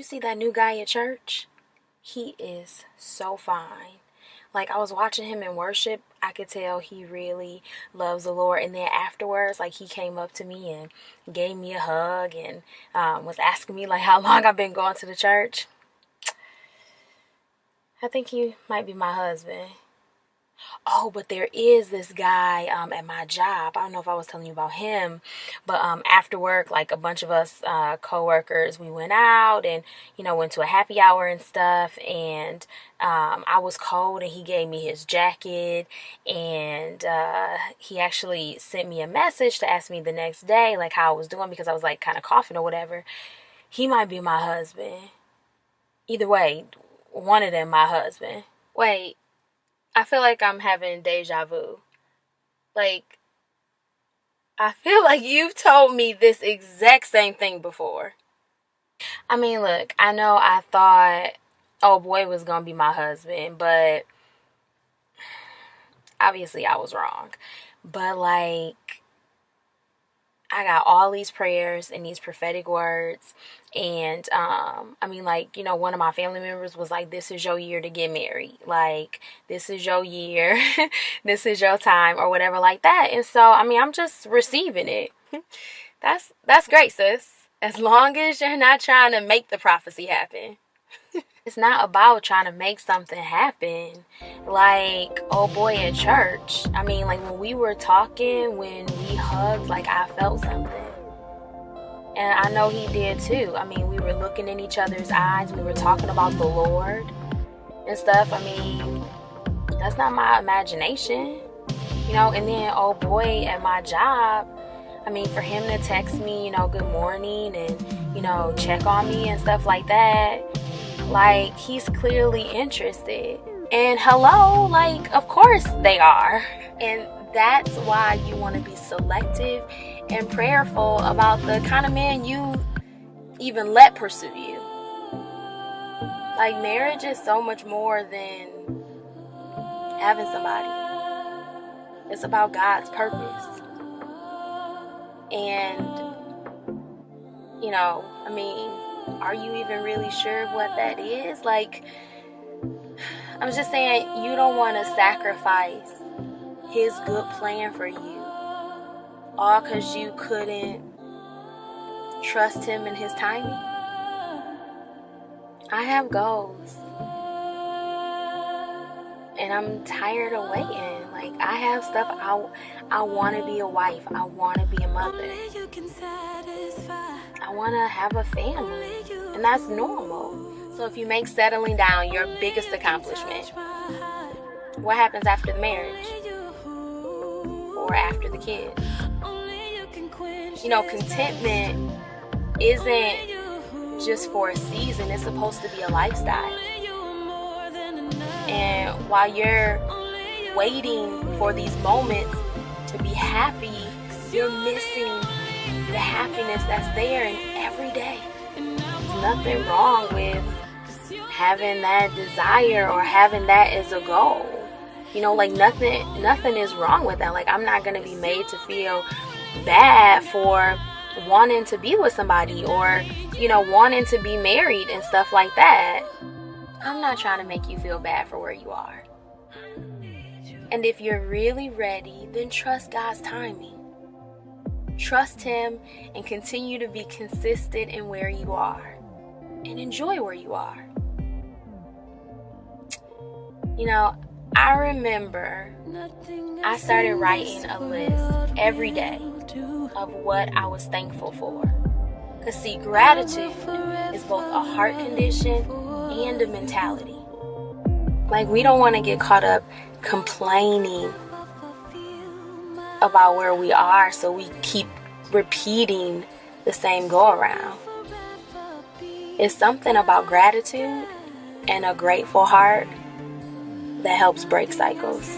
You see that new guy at church? He is so fine. Like, I was watching him in worship. I could tell he really loves the Lord. And then afterwards, like, he came up to me and gave me a hug and was asking me, like, how long I've been going to the church. I think he might be my husband. Oh, but there is this guy at my job. I don't know if I was telling you about him, but after work, like a bunch of us co-workers, we went out and, went to a happy hour and stuff. And I was cold and he gave me his jacket. And he actually sent me a message to ask me the next day, like, how I was doing, because I was like kind of coughing or whatever. He might be my husband. Either way, one of them my husband. Wait. I feel like I'm having deja vu. Like, I feel like you've told me this exact same thing before. I mean, look, I know I thought, oh boy, was gonna be my husband, but obviously I was wrong. But like, I got all these prayers and these prophetic words. And, one of my family members was like, this is your year to get married. Like, this is your year. This is your time or whatever like that. And so, I'm just receiving it. That's great, sis. As long as you're not trying to make the prophecy happen. It's not about trying to make something happen. Like, oh boy, at church. When we were talking, when we hugged, like, I felt something. And I know he did too. We were looking in each other's eyes. We were talking about the Lord and stuff. That's not my imagination. And then, oh boy, at my job, for him to text me, good morning and, check on me and stuff like that. Like, he's clearly interested. And hello, like, of course they are. And that's why you want to be selective and prayerful about the kind of man you even let pursue you. Like, marriage is so much more than having somebody. It's about God's purpose. And, are you even really sure what that is? Like, I'm just saying, you don't want to sacrifice his good plan for you all because you couldn't trust him in his timing. I have goals. And I'm tired of waiting. Like, I have stuff. I want to be a wife. I want to be a mother. I want to have a family. And that's normal. So if you make settling down your biggest accomplishment, what happens after the marriage? Or after the kids? Contentment isn't just for a season. It's supposed to be a lifestyle. And while you're waiting for these moments to be happy, you're missing the happiness that's there in every day. There's nothing wrong with having that desire or having that as a goal. Nothing is wrong with that. Like, I'm not going to be made to feel bad for wanting to be with somebody or, wanting to be married and stuff like that. I'm not trying to make you feel bad for where you are. And if you're really ready, then trust God's timing. Trust him and continue to be consistent in where you are. And enjoy where you are. I remember I started writing a list every day of what I was thankful for. Because, see, gratitude is both a heart condition and a mentality. Like, we don't want to get caught up complaining about where we are, so we keep repeating the same go around. It's something about gratitude and a grateful heart that helps break cycles.